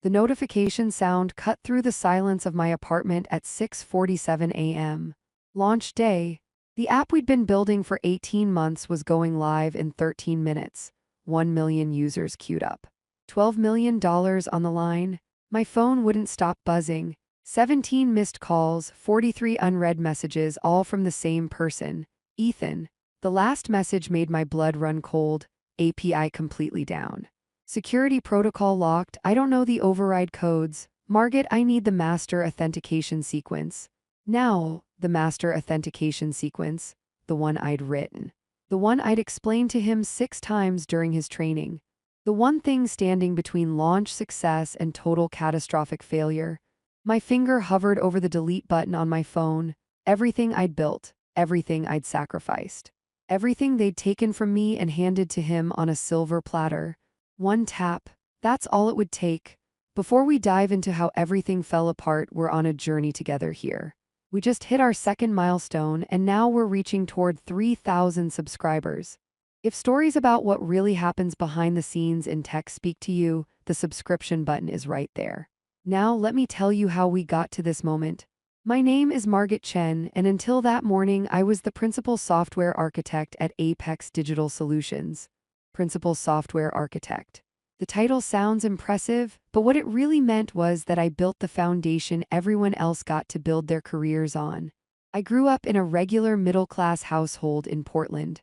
The notification sound cut through the silence of my apartment at 6:47 a.m. Launch day. The app we'd been building for 18 months was going live in 13 minutes. 1 million users queued up. $12 million on the line. My phone wouldn't stop buzzing. 17 missed calls, 43 unread messages, all from the same person, Ethan. The last message made my blood run cold. API completely down. Security protocol locked. I don't know the override codes. Margaret, I need the master authentication sequence. Now, the master authentication sequence, the one I'd written. The one I'd explained to him 6 times during his training. The one thing standing between launch success and total catastrophic failure. My finger hovered over the delete button on my phone. Everything I'd built, everything I'd sacrificed. Everything they'd taken from me and handed to him on a silver platter. One tap, that's all it would take. Before we dive into how everything fell apart, we're on a journey together here. We just hit our second milestone, and now we're reaching toward 3,000 subscribers. If stories about what really happens behind the scenes in tech speak to you, the subscription button is right there. Now let me tell you how we got to this moment. My name is Margaret Chen, and until that morning I was the principal software architect at Apex Digital Solutions. Principal software architect. The title sounds impressive, but what it really meant was that I built the foundation everyone else got to build their careers on. I grew up in a regular middle-class household in Portland.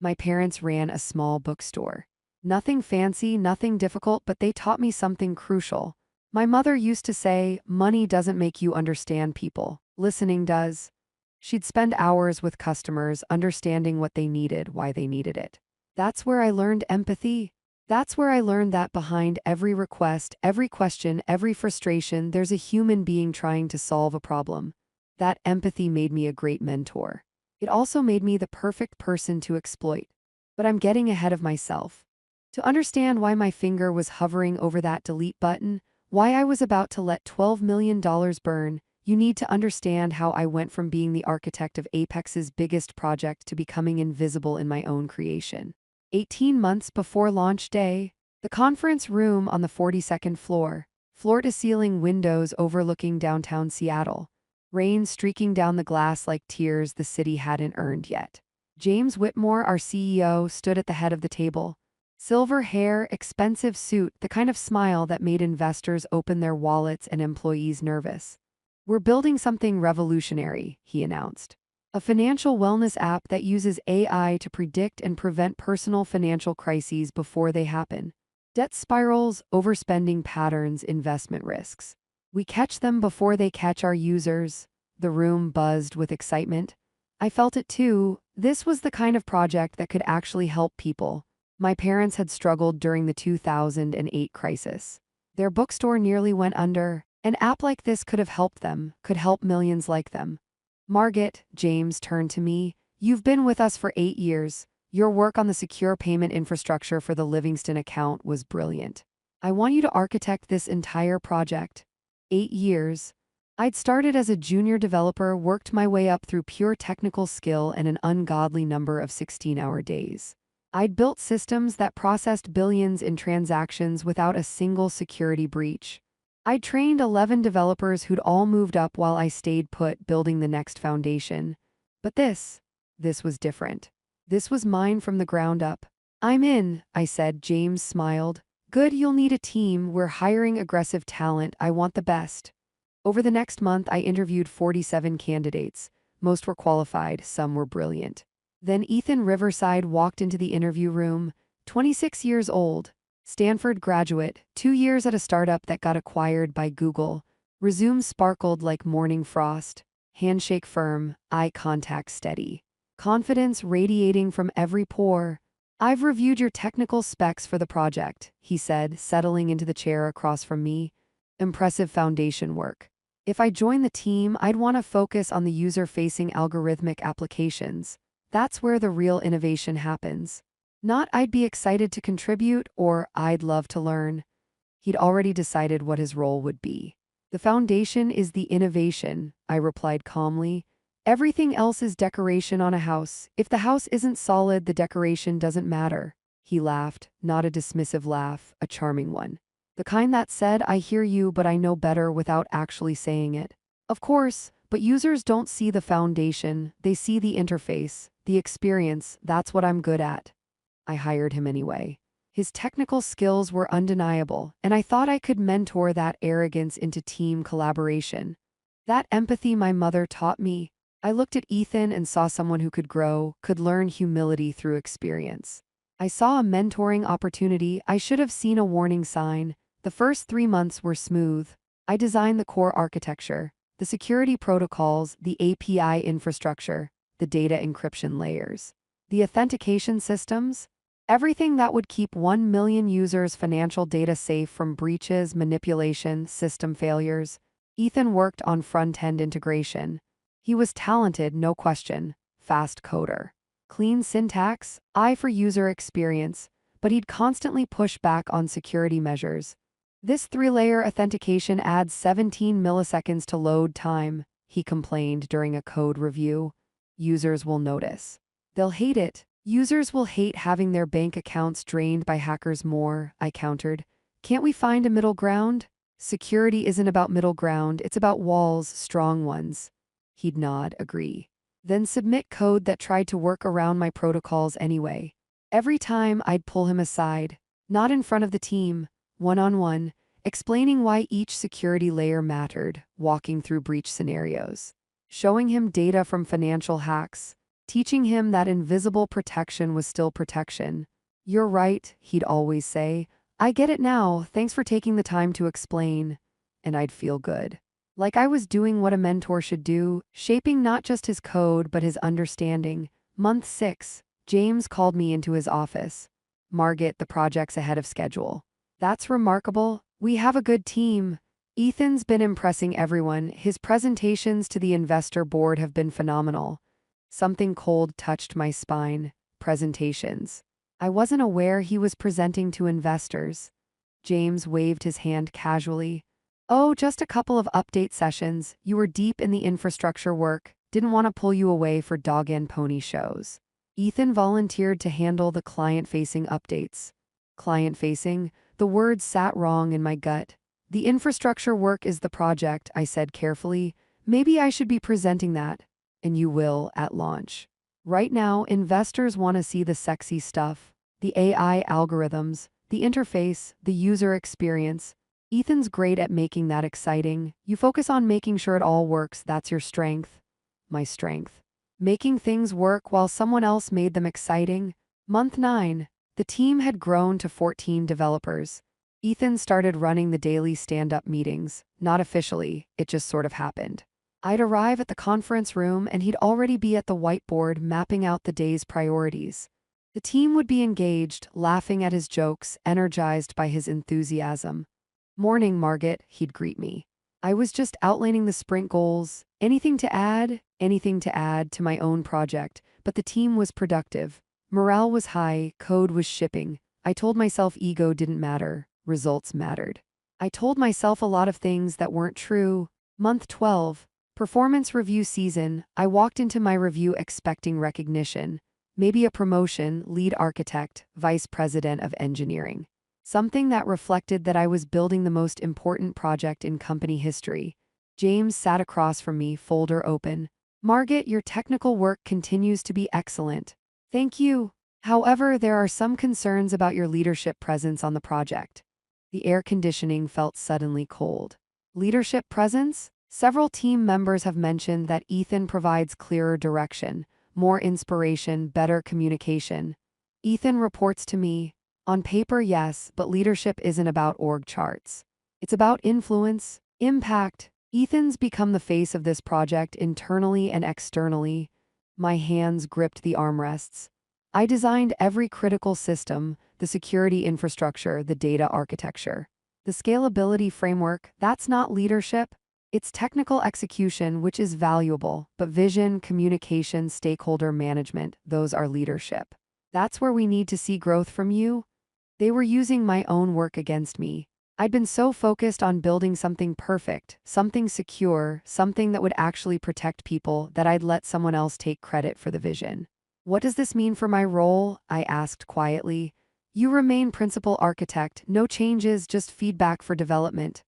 My parents ran a small bookstore. Nothing fancy, nothing difficult, but they taught me something crucial. My mother used to say, money doesn't make you understand people, listening does. She'd spend hours with customers understanding what they needed, why they needed it. That's where I learned empathy. That's where I learned that behind every request, every question, every frustration, there's a human being trying to solve a problem. That empathy made me a great mentor. It also made me the perfect person to exploit. But I'm getting ahead of myself. To understand why my finger was hovering over that delete button, why I was about to let $12 million burn, you need to understand how I went from being the architect of Apex's biggest project to becoming invisible in my own creation. 18 months before launch day, the conference room on the 42nd floor, floor-to-ceiling windows overlooking downtown Seattle, rain streaking down the glass like tears the city hadn't earned yet. James Whitmore, our CEO, stood at the head of the table. Silver hair, expensive suit, the kind of smile that made investors open their wallets and employees nervous. We're building something revolutionary, he announced. A financial wellness app that uses AI to predict and prevent personal financial crises before they happen. Debt spirals, overspending patterns, investment risks. We catch them before they catch our users. The room buzzed with excitement. I felt it too. This was the kind of project that could actually help people. My parents had struggled during the 2008 crisis. Their bookstore nearly went under. An app like this could have helped them, could help millions like them. Margaret, James turned to me. You've been with us for 8 years. Your work on the secure payment infrastructure for the Livingston account was brilliant. I want you to architect this entire project. 8 years. I'd started as a junior developer, worked my way up through pure technical skill and an ungodly number of 16-hour days. I'd built systems that processed billions in transactions without a single security breach. I'd trained 11 developers who'd all moved up while I stayed put building the next foundation. But this was different. This was mine from the ground up. I'm in, I said. James smiled. Good, you'll need a team. We're hiring aggressive talent. I want the best. Over the next month, I interviewed 47 candidates. Most were qualified, some were brilliant. Then Ethan Riverside walked into the interview room, 26 years old, Stanford graduate, 2 years at a startup that got acquired by Google. Resume sparkled like morning frost, handshake firm, eye contact steady. Confidence radiating from every pore. I've reviewed your technical specs for the project, he said, settling into the chair across from me. Impressive foundation work. If I join the team, I'd want to focus on the user-facing algorithmic applications. That's where the real innovation happens. Not I'd be excited to contribute or I'd love to learn. He'd already decided what his role would be. The foundation is the innovation, I replied calmly. Everything else is decoration on a house. If the house isn't solid, the decoration doesn't matter. He laughed, not a dismissive laugh, a charming one. The kind that said, I hear you, but I know better without actually saying it. Of course, but users don't see the foundation, they see the interface, the experience. That's what I'm good at. I hired him anyway. His technical skills were undeniable, and I thought I could mentor that arrogance into team collaboration. That empathy my mother taught me. I looked at Ethan and saw someone who could grow, could learn humility through experience. I saw a mentoring opportunity. I should have seen a warning sign. The first 3 months were smooth. I designed the core architecture, the security protocols, the API infrastructure, the data encryption layers, the authentication systems, everything that would keep 1 million users' financial data safe from breaches, manipulation, system failures. Ethan worked on front-end integration. He was talented, no question, fast coder. Clean syntax, eye for user experience, but he'd constantly push back on security measures. This 3-layer authentication adds 17 milliseconds to load time, he complained during a code review. Users will notice. They'll hate it. Users will hate having their bank accounts drained by hackers more, I countered. Can't we find a middle ground? Security isn't about middle ground, it's about walls, strong ones. He'd nod, agree. Then submit code that tried to work around my protocols anyway. Every time I'd pull him aside, not in front of the team, one-on-one, explaining why each security layer mattered, walking through breach scenarios, showing him data from financial hacks, teaching him that invisible protection was still protection. You're right, he'd always say. I get it now, thanks for taking the time to explain. And I'd feel good. Like I was doing what a mentor should do, shaping not just his code but his understanding. Month 6, James called me into his office. Margit, the project's ahead of schedule. That's remarkable. We have a good team. Ethan's been impressing everyone. His presentations to the investor board have been phenomenal. Something cold touched my spine. Presentations. I wasn't aware he was presenting to investors. James waved his hand casually. Oh, just a couple of update sessions. You were deep in the infrastructure work. Didn't want to pull you away for dog and pony shows. Ethan volunteered to handle the client-facing updates. Client-facing? The words sat wrong in my gut. The infrastructure work is the project, I said carefully. Maybe I should be presenting that. And you will at launch. Right now, investors want to see the sexy stuff. The AI algorithms, the interface, the user experience. Ethan's great at making that exciting. You focus on making sure it all works, that's your strength. My strength. Making things work while someone else made them exciting. Month 9. The team had grown to 14 developers. Ethan started running the daily stand-up meetings. Not officially, it just sort of happened. I'd arrive at the conference room and he'd already be at the whiteboard mapping out the day's priorities. The team would be engaged, laughing at his jokes, energized by his enthusiasm. Morning, Margit, he'd greet me. I was just outlining the sprint goals. Anything to add? Anything to add to my own project, but the team was productive. Morale was high, code was shipping. I told myself ego didn't matter, results mattered. I told myself a lot of things that weren't true. Month 12, performance review season. I walked into my review expecting recognition. Maybe a promotion, lead architect, vice president of engineering. Something that reflected that I was building the most important project in company history. James sat across from me, folder open. Margit, your technical work continues to be excellent. Thank you. However, there are some concerns about your leadership presence on the project. The air conditioning felt suddenly cold. Leadership presence? Several team members have mentioned that Ethan provides clearer direction, more inspiration, better communication. Ethan reports to me. On paper, yes, but leadership isn't about org charts. It's about influence, impact. Ethan's become the face of this project internally and externally. My hands gripped the armrests. I designed every critical system, the security infrastructure, the data architecture. The scalability framework, that's not leadership. It's technical execution, which is valuable, but vision, communication, stakeholder management, those are leadership. That's where we need to see growth from you. They were using my own work against me. I'd been so focused on building something perfect, something secure, something that would actually protect people that I'd let someone else take credit for the vision. What does this mean for my role? I asked quietly. You remain principal architect, no changes, just feedback for development.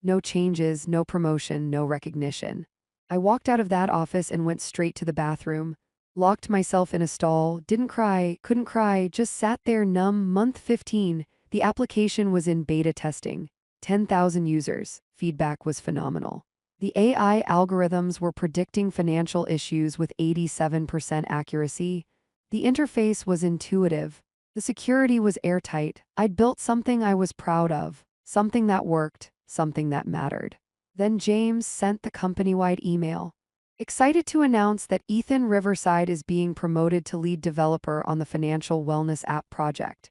No changes, no promotion, no recognition. I walked out of that office and went straight to the bathroom. Locked myself in a stall, didn't cry, couldn't cry, just sat there numb. Month 15, the application was in beta testing. 10,000 users. Feedback was phenomenal. The AI algorithms were predicting financial issues with 87% accuracy. The interface was intuitive. The security was airtight. I'd built something I was proud of, something that worked, something that mattered. Then James sent the company-wide email. Excited to announce that Ethan Riverside is being promoted to lead developer on the financial wellness app project.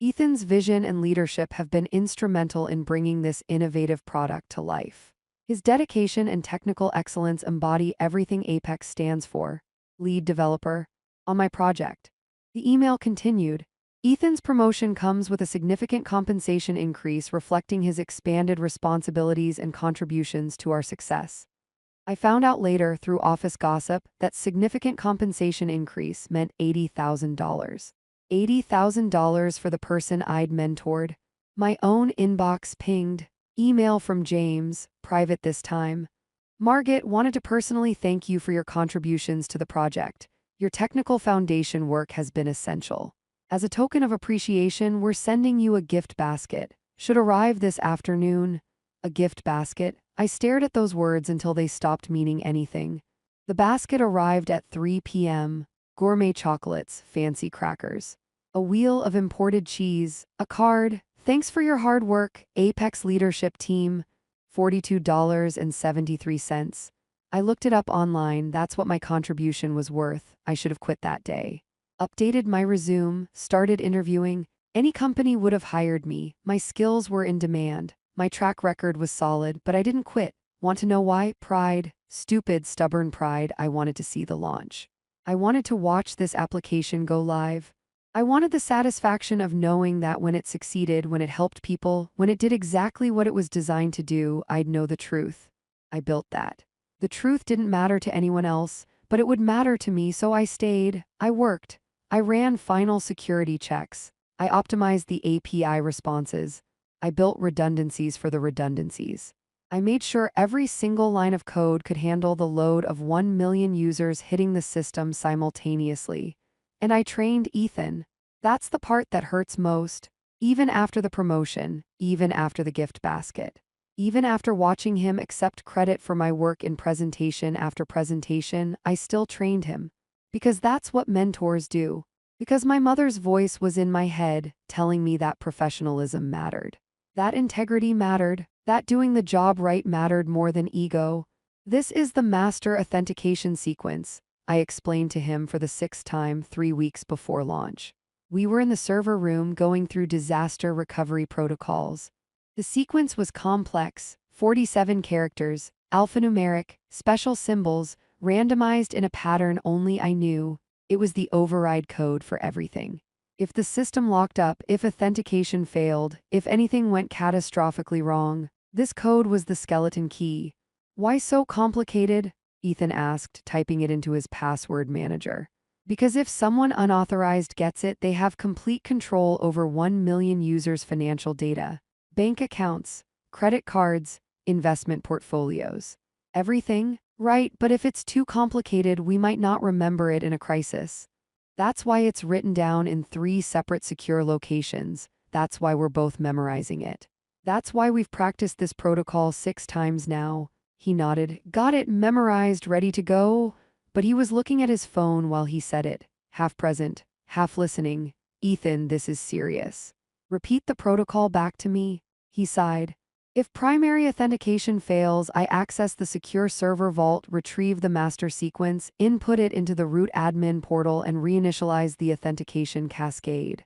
Ethan's vision and leadership have been instrumental in bringing this innovative product to life. His dedication and technical excellence embody everything Apex stands for. Lead developer on my project. The email continued. Ethan's promotion comes with a significant compensation increase reflecting his expanded responsibilities and contributions to our success. I found out later through office gossip that significant compensation increase meant $80,000. $80,000 for the person I'd mentored. My own inbox pinged. Email from James, private this time. Margaret wanted to personally thank you for your contributions to the project. Your technical foundation work has been essential. As a token of appreciation, we're sending you a gift basket. Should arrive this afternoon. A gift basket? I stared at those words until they stopped meaning anything. The basket arrived at 3 p.m. Gourmet chocolates, fancy crackers. A wheel of imported cheese, a card. Thanks for your hard work, Apex leadership team. $42.73. I looked it up online, that's what my contribution was worth. I should have quit that day. Updated my resume, started interviewing. Any company would have hired me. My skills were in demand. My track record was solid, but I didn't quit. Want to know why? Pride. Stupid, stubborn pride. I wanted to see the launch. I wanted to watch this application go live. I wanted the satisfaction of knowing that when it succeeded, when it helped people, when it did exactly what it was designed to do, I'd know the truth. I built that. The truth didn't matter to anyone else, but it would matter to me, so I stayed. I worked. I ran final security checks. I optimized the API responses. I built redundancies for the redundancies. I made sure every single line of code could handle the load of 1 million users hitting the system simultaneously. And I trained Ethan. That's the part that hurts most. Even after the promotion, even after the gift basket, even after watching him accept credit for my work in presentation after presentation, I still trained him. Because that's what mentors do. Because my mother's voice was in my head, telling me that professionalism mattered. That integrity mattered. That doing the job right mattered more than ego. This is the master authentication sequence, I explained to him for the 6th time 3 weeks before launch. We were in the server room going through disaster recovery protocols. The sequence was complex, 47 characters, alphanumeric, special symbols, randomized in a pattern only I knew. It was the override code for everything. If the system locked up, if authentication failed, if anything went catastrophically wrong, this code was the skeleton key. Why so complicated? Ethan asked, typing it into his password manager. Because if someone unauthorized gets it, they have complete control over 1 million users' financial data. Bank accounts, credit cards, investment portfolios. Everything? Right, but if it's too complicated, we might not remember it in a crisis. That's why it's written down in 3 separate secure locations. That's why we're both memorizing it. That's why we've practiced this protocol 6 times now. He nodded. Got it memorized, ready to go? But he was looking at his phone while he said it, half present, half listening. Ethan, this is serious. Repeat the protocol back to me, he sighed. If primary authentication fails, I access the secure server vault, retrieve the master sequence, input it into the root admin portal, and reinitialize the authentication cascade.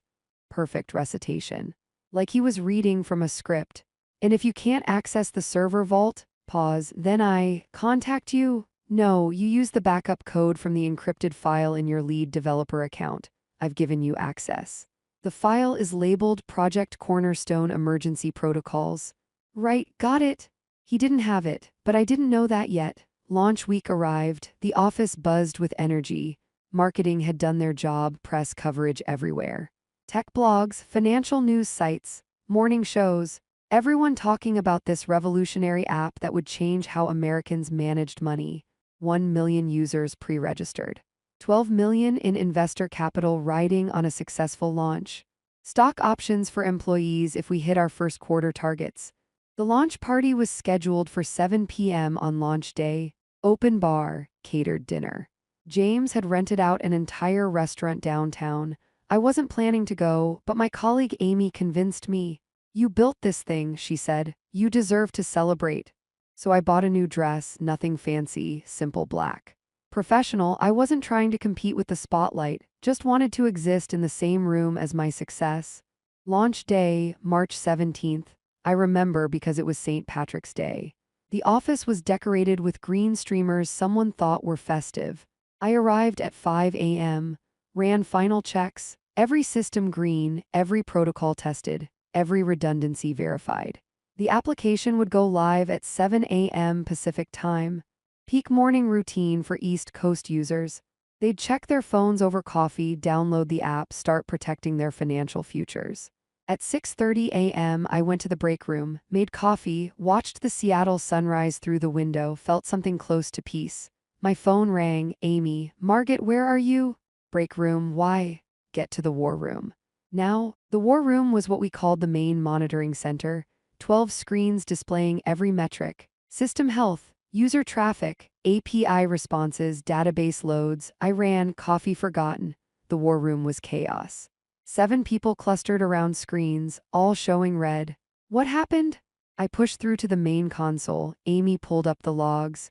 Perfect recitation. Like he was reading from a script. And if you can't access the server vault, pause, then I contact you? No, you use the backup code from the encrypted file in your lead developer account. I've given you access. The file is labeled Project Cornerstone Emergency Protocols. Right, got it. He didn't have it, but I didn't know that yet. Launch week arrived, the office buzzed with energy. Marketing had done their job, press coverage everywhere. Tech blogs, financial news sites, morning shows, everyone talking about this revolutionary app that would change how Americans managed money. 1 million users pre-registered. 12 million in investor capital riding on a successful launch. Stock options for employees if we hit our first quarter targets. The launch party was scheduled for 7 p.m. on launch day. Open bar, catered dinner. James had rented out an entire restaurant downtown. I wasn't planning to go, but my colleague Amy convinced me. You built this thing, she said. You deserve to celebrate. So I bought a new dress, nothing fancy, simple black. Professional, I wasn't trying to compete with the spotlight, just wanted to exist in the same room as my success. Launch day, March 17th. I remember because it was St. Patrick's Day. The office was decorated with green streamers someone thought were festive. I arrived at 5 a.m., ran final checks, every system green, every protocol tested, every redundancy verified. The application would go live at 7 a.m. Pacific time. Peak morning routine for East Coast users. They'd check their phones over coffee, download the app, start protecting their financial futures. At 6:30 a.m., I went to the break room, made coffee, watched the Seattle sunrise through the window, felt something close to peace. My phone rang. Amy, Margaret, where are you? Break room, why? Get to the war room. Now, the war room was what we called the main monitoring center. 12 screens displaying every metric. System health, user traffic, API responses, database loads. I ran, coffee forgotten. The war room was chaos. 7 people clustered around screens, all showing red. What happened? I pushed through to the main console. Amy pulled up the logs.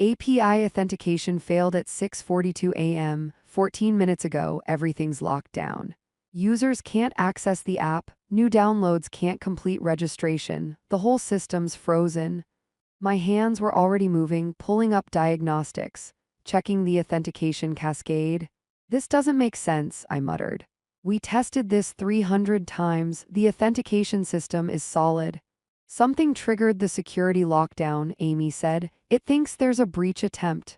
API authentication failed at 6:42 a.m. 14 minutes ago, everything's locked down. Users can't access the app, new downloads can't complete registration, the whole system's frozen. My hands were already moving, pulling up diagnostics, checking the authentication cascade. This doesn't make sense, I muttered. We tested this 300 times, the authentication system is solid. Something triggered the security lockdown, Amy said. It thinks there's a breach attempt.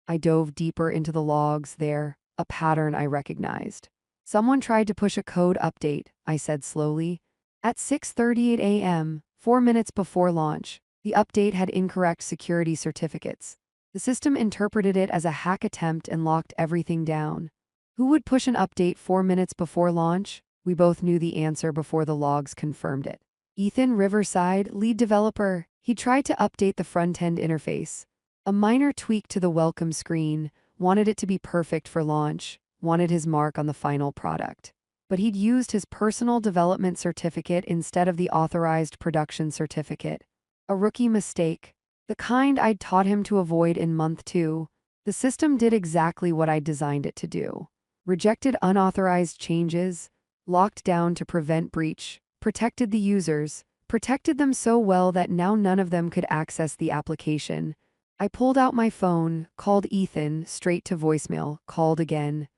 I dove deeper into the logs there, a pattern I recognized. Someone tried to push a code update, I said slowly. At 6:38 a.m., 4 minutes before launch, the update had incorrect security certificates. The system interpreted it as a hack attempt and locked everything down. Who would push an update 4 minutes before launch? We both knew the answer before the logs confirmed it. Ethan, Riverside, lead developer. He tried to update the front-end interface. A minor tweak to the welcome screen, wanted it to be perfect for launch, wanted his mark on the final product. But he'd used his personal development certificate instead of the authorized production certificate. A rookie mistake. The kind I'd taught him to avoid in month 2. The system did exactly what I designed it to do. Rejected unauthorized changes, locked down to prevent breach, protected the users, protected them so well that now none of them could access the application. I pulled out my phone, called Ethan, straight to voicemail, called again.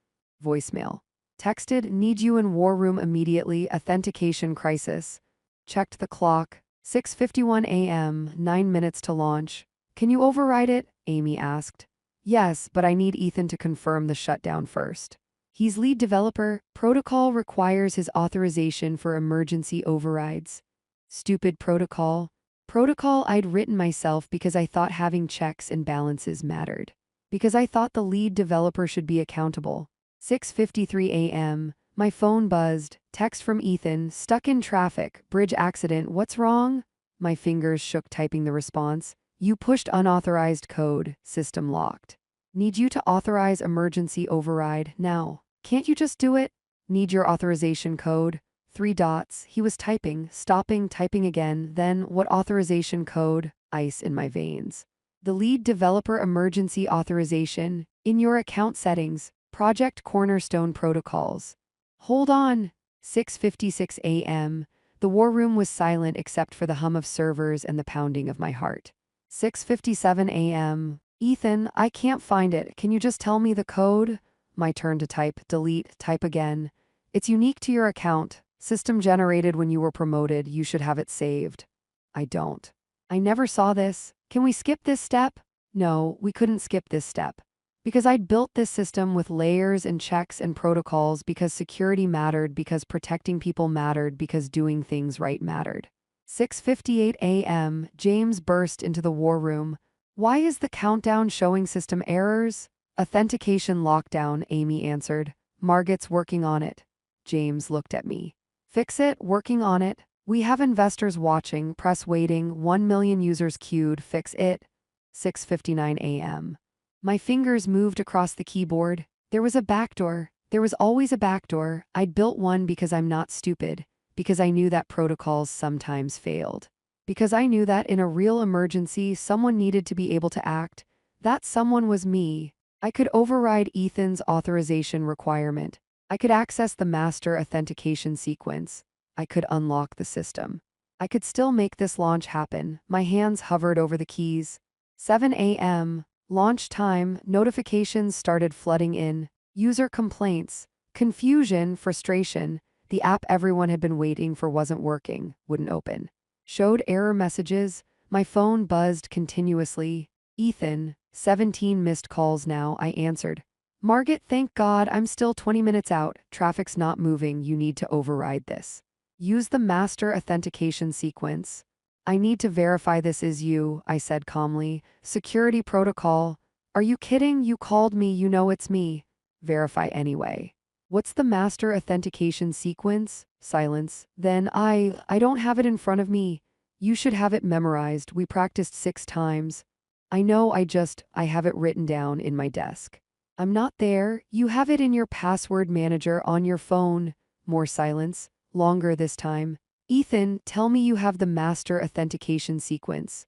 Voicemail. Texted, need you in war room immediately, authentication crisis. Checked the clock, 6:51 a.m., 9 minutes to launch. Can you override it? Amy asked. Yes, but I need Ethan to confirm the shutdown first. He's lead developer. Protocol requires his authorization for emergency overrides. Stupid protocol. Protocol I'd written myself because I thought having checks and balances mattered. Because I thought the lead developer should be accountable. 6:53 a.m. My phone buzzed. Text from Ethan, stuck in traffic, bridge accident, what's wrong? My fingers shook typing the response. You pushed unauthorized code, system locked. Need you to authorize emergency override now. Can't you just do it? Need your authorization code. 3 dots. He was typing, stopping, typing again, then what authorization code? Ice in my veins. The lead developer emergency authorization, in your account settings, Project Cornerstone protocols. Hold on. 6:56 a.m. The war room was silent except for the hum of servers and the pounding of my heart. 6:57 a.m. Ethan, I can't find it. Can you just tell me the code? My turn to type, delete, type again. It's unique to your account. System generated when you were promoted. You should have it saved. I don't. I never saw this. Can we skip this step? No, we couldn't skip this step. Because I'd built this system with layers and checks and protocols because security mattered, because protecting people mattered, because doing things right mattered. 6:58 a.m., James burst into the war room. Why is the countdown showing system errors? Authentication lockdown, Amy answered. Margit's working on it. James looked at me. Fix it, working on it. We have investors watching, press waiting, 1 million users queued, fix it. 6:59 a.m. My fingers moved across the keyboard. There was a backdoor. There was always a backdoor. I'd built one because I'm not stupid, because I knew that protocols sometimes failed, because I knew that in a real emergency someone needed to be able to act. That someone was me. I could override Ethan's authorization requirement. I could access the master authentication sequence. I could unlock the system. I could still make this launch happen. My hands hovered over the keys. 7 a.m. Launch time. Notifications started flooding in. User complaints. Confusion, frustration. The app everyone had been waiting for wasn't working, wouldn't open. Showed error messages. My phone buzzed continuously. Ethan, 17 missed calls now, I answered. Margit, thank God, I'm still 20 minutes out. Traffic's not moving, you need to override this. Use the master authentication sequence. I need to verify this is you, I said calmly. Security protocol. Are you kidding? You called me, you know it's me. Verify anyway. What's the master authentication sequence? Silence. Then I don't have it in front of me. You should have it memorized. We practiced 6 times. I know, I have it written down in my desk. I'm not there. You have it in your password manager on your phone. More silence. Longer this time. Ethan, tell me you have the master authentication sequence.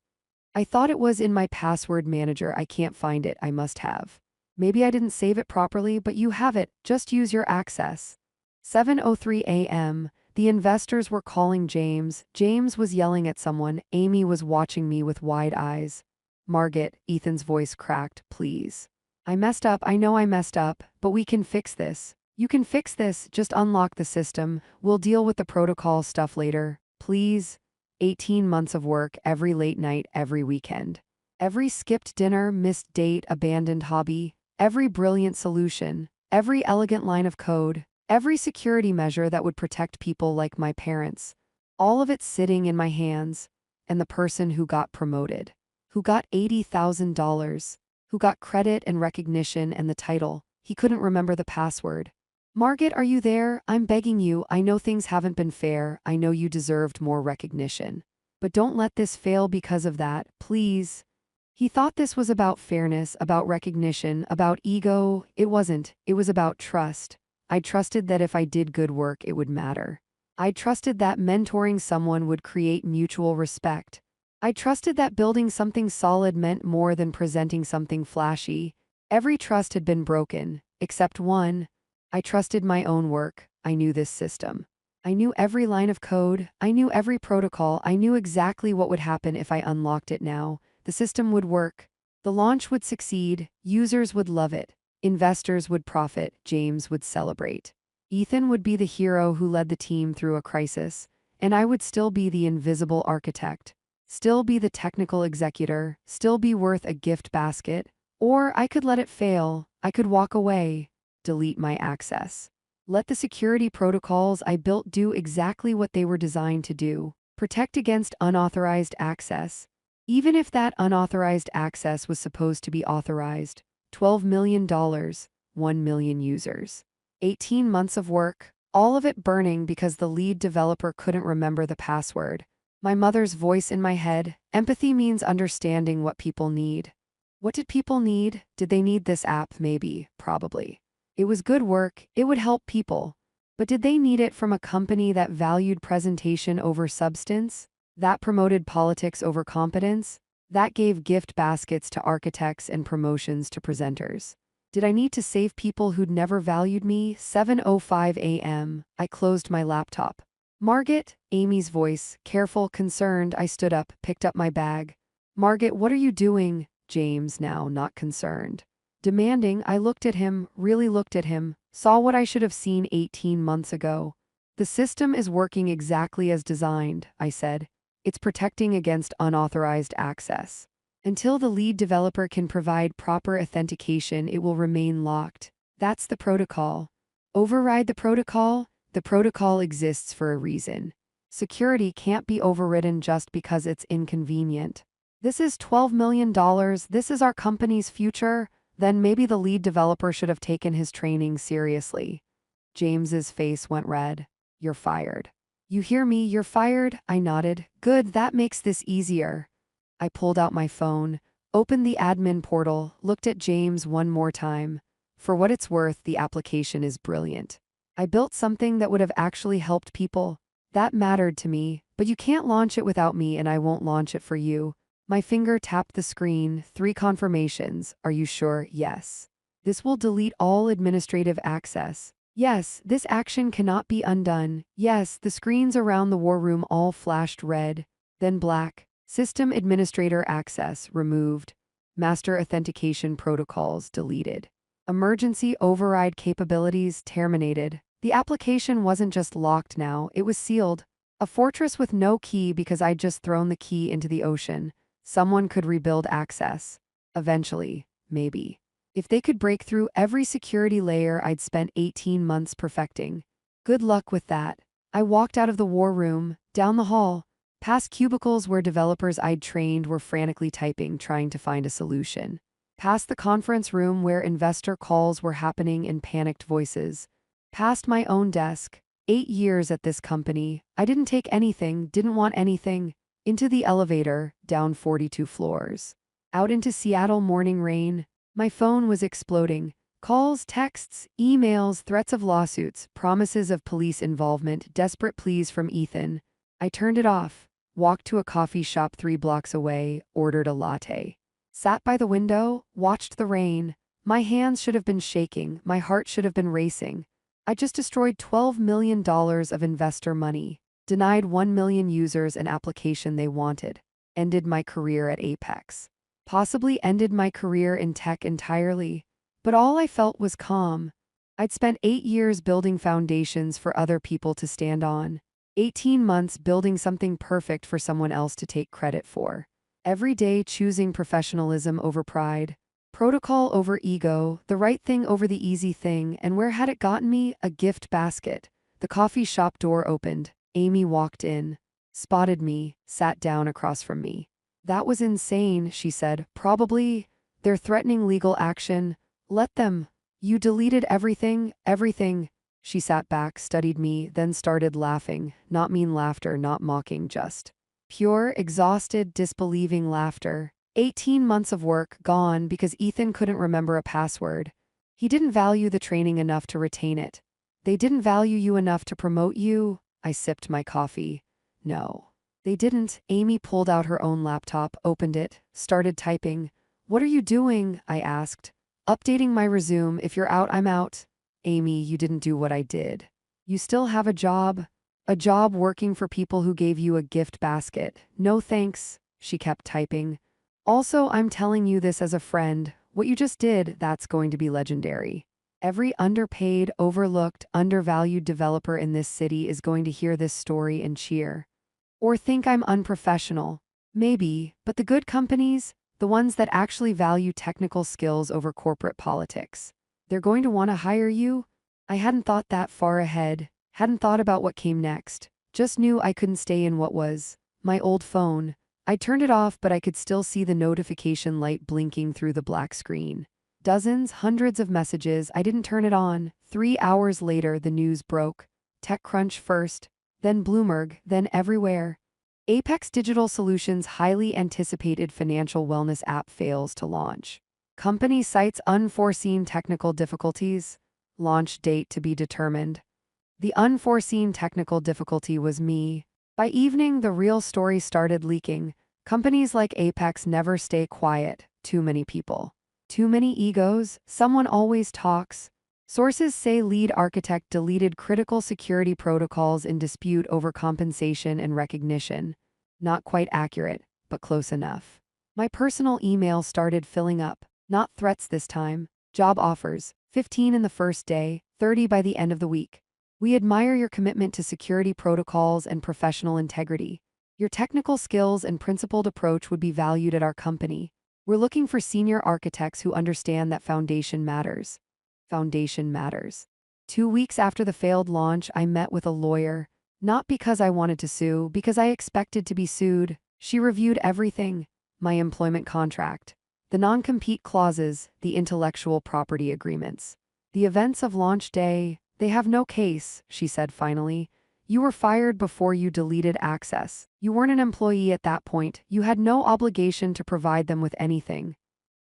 I thought it was in my password manager. I can't find it. I must have. Maybe I didn't save it properly, but you have it. Just use your access. 7:03 a.m. The investors were calling James. James was yelling at someone. Amy was watching me with wide eyes. Margit, Ethan's voice cracked, please. I messed up. I know I messed up, but we can fix this. You can fix this. Just unlock the system. We'll deal with the protocol stuff later. Please. 18 months of work, every late night, every weekend. Every skipped dinner, missed date, abandoned hobby. Every brilliant solution. Every elegant line of code. Every security measure that would protect people like my parents. All of it sitting in my hands. And the person who got promoted. Who got $80,000. Who got credit and recognition and the title. He couldn't remember the password. Margit, are you there? I'm begging you. I know things haven't been fair. I know you deserved more recognition. But don't let this fail because of that, please. He thought this was about fairness, about recognition, about ego. It wasn't. It was about trust. I trusted that if I did good work, it would matter. I trusted that mentoring someone would create mutual respect. I trusted that building something solid meant more than presenting something flashy. Every trust had been broken, except one. I trusted my own work. I knew this system. I knew every line of code. I knew every protocol. I knew exactly what would happen if I unlocked it now. The system would work. The launch would succeed. Users would love it. Investors would profit. James would celebrate. Ethan would be the hero who led the team through a crisis, and I would still be the invisible architect. Still be the technical executor, still be worth a gift basket, or I could let it fail, I could walk away, delete my access. Let the security protocols I built do exactly what they were designed to do, protect against unauthorized access. Even if that unauthorized access was supposed to be authorized, $12 million, 1 million users. 18 months of work, all of it burning because the lead developer couldn't remember the password. My mother's voice in my head. Empathy means understanding what people need. What did people need? Did they need this app? Maybe, probably. It was good work, it would help people. But did they need it from a company that valued presentation over substance? That promoted politics over competence? That gave gift baskets to architects and promotions to presenters? Did I need to save people who'd never valued me? 7:05 a.m. I closed my laptop. Margit, Amy's voice, careful, concerned. I stood up, picked up my bag. Margit, what are you doing? James, now not concerned. Demanding. I looked at him, really looked at him, saw what I should have seen 18 months ago. The system is working exactly as designed, I said. It's protecting against unauthorized access. Until the lead developer can provide proper authentication, it will remain locked. That's the protocol. Override the protocol exists for a reason. Security can't be overridden just because it's inconvenient. This is $12 million, this is our company's future, then maybe the lead developer should have taken his training seriously. James's face went red. You're fired. You hear me, you're fired? I nodded. Good, that makes this easier. I pulled out my phone, opened the admin portal, looked at James one more time. For what it's worth, the application is brilliant. I built something that would have actually helped people. That mattered to me, but you can't launch it without me and I won't launch it for you. My finger tapped the screen, 3 confirmations. Are you sure? Yes. This will delete all administrative access. Yes, this action cannot be undone. Yes, the screens around the war room all flashed red, then black. System administrator access removed. Master authentication protocols deleted. Emergency override capabilities terminated. The application wasn't just locked now, it was sealed. A fortress with no key because I'd just thrown the key into the ocean. Someone could rebuild access. Eventually, maybe. If they could break through every security layer I'd spent 18 months perfecting. Good luck with that. I walked out of the war room, down the hall, past cubicles where developers I'd trained were frantically typing, trying to find a solution. Past the conference room where investor calls were happening in panicked voices. Past my own desk. 8 years at this company. I didn't take anything, didn't want anything. Into the elevator, down 42 floors. Out into Seattle morning rain. My phone was exploding. Calls, texts, emails, threats of lawsuits, promises of police involvement, desperate pleas from Ethan. I turned it off, walked to a coffee shop 3 blocks away, ordered a latte. Sat by the window, watched the rain. My hands should have been shaking, my heart should have been racing. I just destroyed $12 million of investor money, denied 1 million users an application they wanted, ended my career at Apex. Possibly ended my career in tech entirely. But all I felt was calm. I'd spent 8 years building foundations for other people to stand on. 18 months building something perfect for someone else to take credit for. Every day choosing professionalism over pride, protocol over ego, the right thing over the easy thing, and where had it gotten me? A gift basket. The coffee shop door opened. Amy walked in, spotted me, sat down across from me. That was insane, she said. Probably. They're threatening legal action. Let them. You deleted everything, everything. She sat back, studied me, then started laughing. Not mean laughter, not mocking, just pure, exhausted, disbelieving laughter. 18 months of work gone because Ethan couldn't remember a password. He didn't value the training enough to retain it. They didn't value you enough to promote you. I sipped my coffee. No. They didn't. Amy pulled out her own laptop, opened it, started typing. What are you doing? I asked. Updating my resume. If you're out, I'm out. Amy, you didn't do what I did. You still have a job. A job working for people who gave you a gift basket. No thanks. She kept typing. Also, I'm telling you this as a friend. What you just did, that's going to be legendary. Every underpaid, overlooked, undervalued developer in this city is going to hear this story and cheer. Or think I'm unprofessional. Maybe, but the good companies, the ones that actually value technical skills over corporate politics, they're going to want to hire you? I hadn't thought that far ahead, hadn't thought about what came next, just knew I couldn't stay in what was my old phone. I turned it off, but I could still see the notification light blinking through the black screen. Dozens, hundreds of messages. I didn't turn it on. 3 hours later, the news broke. TechCrunch first, then Bloomberg, then everywhere. Apex Digital Solutions' highly anticipated financial wellness app fails to launch. Company cites unforeseen technical difficulties. Launch date to be determined. The unforeseen technical difficulty was me. By evening, the real story started leaking. Companies like Apex never stay quiet. Too many people. Too many egos. Someone always talks. Sources say lead architect deleted critical security protocols in dispute over compensation and recognition. Not quite accurate, but close enough. My personal email started filling up. Not threats this time. Job offers. 15 in the first day, 30 by the end of the week. We admire your commitment to security protocols and professional integrity. Your technical skills and principled approach would be valued at our company. We're looking for senior architects who understand that foundation matters. Foundation matters. 2 weeks after the failed launch, I met with a lawyer. Not because I wanted to sue, because I expected to be sued. She reviewed everything: my employment contract, the non-compete clauses, the intellectual property agreements. The events of launch day, they have no case, she said finally. You were fired before you deleted access. You weren't an employee at that point. You had no obligation to provide them with anything.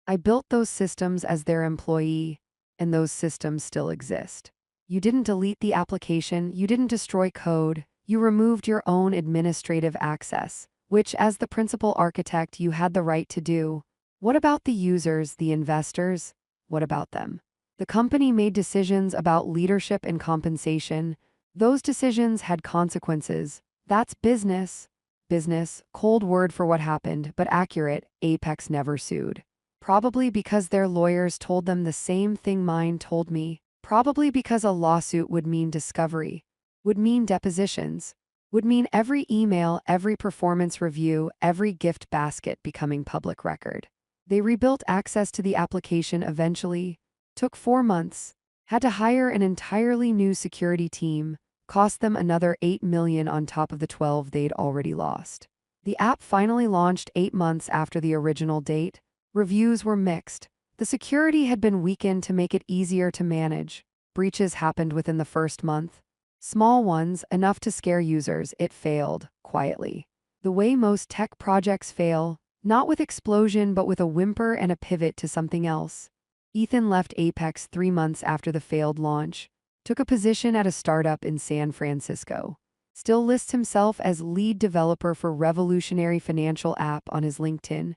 I built those systems as their employee, and those systems still exist. You didn't delete the application, you didn't destroy code, you removed your own administrative access, which, as the principal architect, you had the right to do. What about the users, the investors? What about them? The company made decisions about leadership and compensation. Those decisions had consequences. That's business. Business, cold word for what happened, but accurate. Apex never sued. Probably because their lawyers told them the same thing mine told me. Probably because a lawsuit would mean discovery, would mean depositions, would mean every email, every performance review, every gift basket becoming public record. They rebuilt access to the application eventually. Took 4 months. Had to hire an entirely new security team. Cost them another $8 million on top of the 12 they'd already lost. The app finally launched 8 months after the original date. Reviews were mixed. The security had been weakened to make it easier to manage. Breaches happened within the first month. Small ones, enough to scare users. It failed, quietly. The way most tech projects fail, not with explosion but with a whimper and a pivot to something else. Ethan left Apex 3 months after the failed launch. Took a position at a startup in San Francisco. Still lists himself as lead developer for revolutionary financial app on his LinkedIn.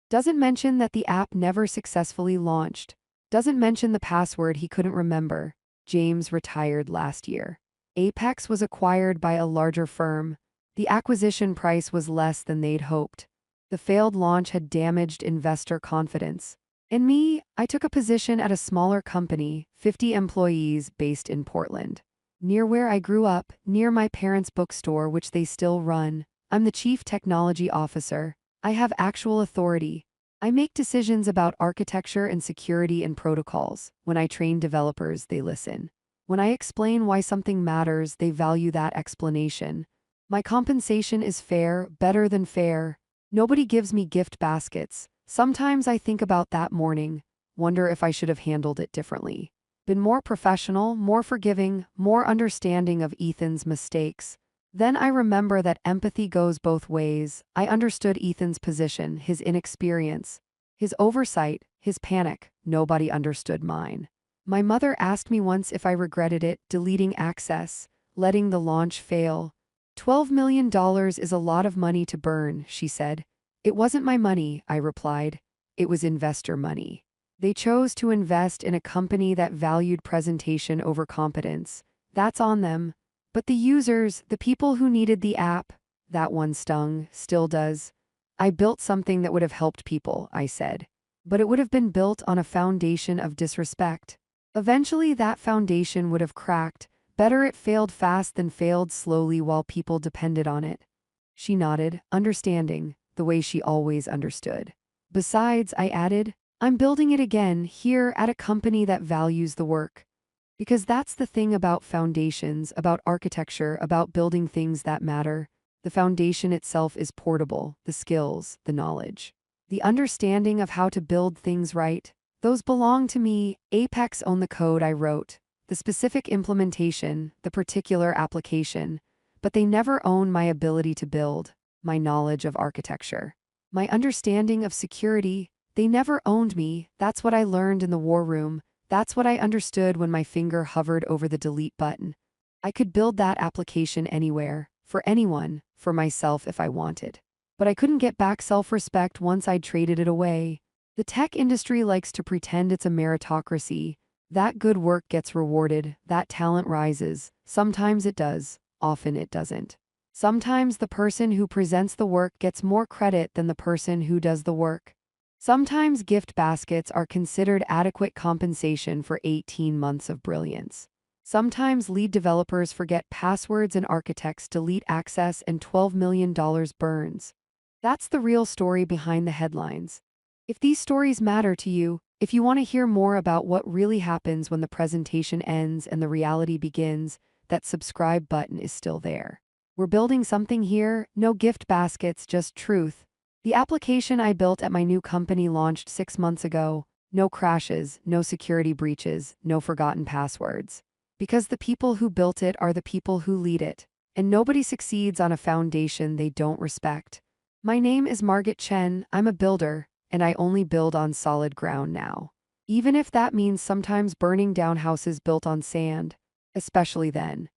Doesn't mention that the app never successfully launched. Doesn't mention the password he couldn't remember. James retired last year. Apex was acquired by a larger firm. The acquisition price was less than they'd hoped. The failed launch had damaged investor confidence. And me, I took a position at a smaller company, 50 employees, based in Portland. Near where I grew up, near my parents' bookstore, which they still run. I'm the chief technology officer. I have actual authority. I make decisions about architecture and security and protocols. When I train developers, they listen. When I explain why something matters, they value that explanation. My compensation is fair, better than fair. Nobody gives me gift baskets. Sometimes I think about that morning, wonder if I should have handled it differently. Been more professional, more forgiving, more understanding of Ethan's mistakes. Then I remember that empathy goes both ways. I understood Ethan's position, his inexperience, his oversight, his panic. Nobody understood mine. My mother asked me once if I regretted it, deleting access, letting the launch fail. $12 million is a lot of money to burn, she said. It wasn't my money, I replied. It was investor money. They chose to invest in a company that valued presentation over competence. That's on them. But the users, the people who needed the app, that one stung, still does. I built something that would have helped people, I said. But it would have been built on a foundation of disrespect. Eventually that foundation would have cracked. Better it failed fast than failed slowly while people depended on it. She nodded, understanding, the way she always understood. Besides, I added, I'm building it again, here at a company that values the work. Because that's the thing about foundations, about architecture, about building things that matter. The foundation itself is portable, the skills, the knowledge, the understanding of how to build things right. Those belong to me. Apex owned the code I wrote, the specific implementation, the particular application, but they never own my ability to build, my knowledge of architecture, my understanding of security. They never owned me. That's what I learned in the war room. That's what I understood when my finger hovered over the delete button. I could build that application anywhere, for anyone, for myself if I wanted. But I couldn't get back self-respect once I'd traded it away. The tech industry likes to pretend it's a meritocracy. That good work gets rewarded, that talent rises. Sometimes it does, often it doesn't. Sometimes the person who presents the work gets more credit than the person who does the work. Sometimes gift baskets are considered adequate compensation for 18 months of brilliance. Sometimes lead developers forget passwords and architects delete access and $12 million burns. That's the real story behind the headlines. If these stories matter to you, if you want to hear more about what really happens when the presentation ends and the reality begins, that subscribe button is still there. We're building something here, no gift baskets, just truth. The application I built at my new company launched 6 months ago. No crashes, no security breaches, no forgotten passwords. Because the people who built it are the people who lead it. And nobody succeeds on a foundation they don't respect. My name is Margaret Chen, I'm a builder, and I only build on solid ground now. Even if that means sometimes burning down houses built on sand. Especially then.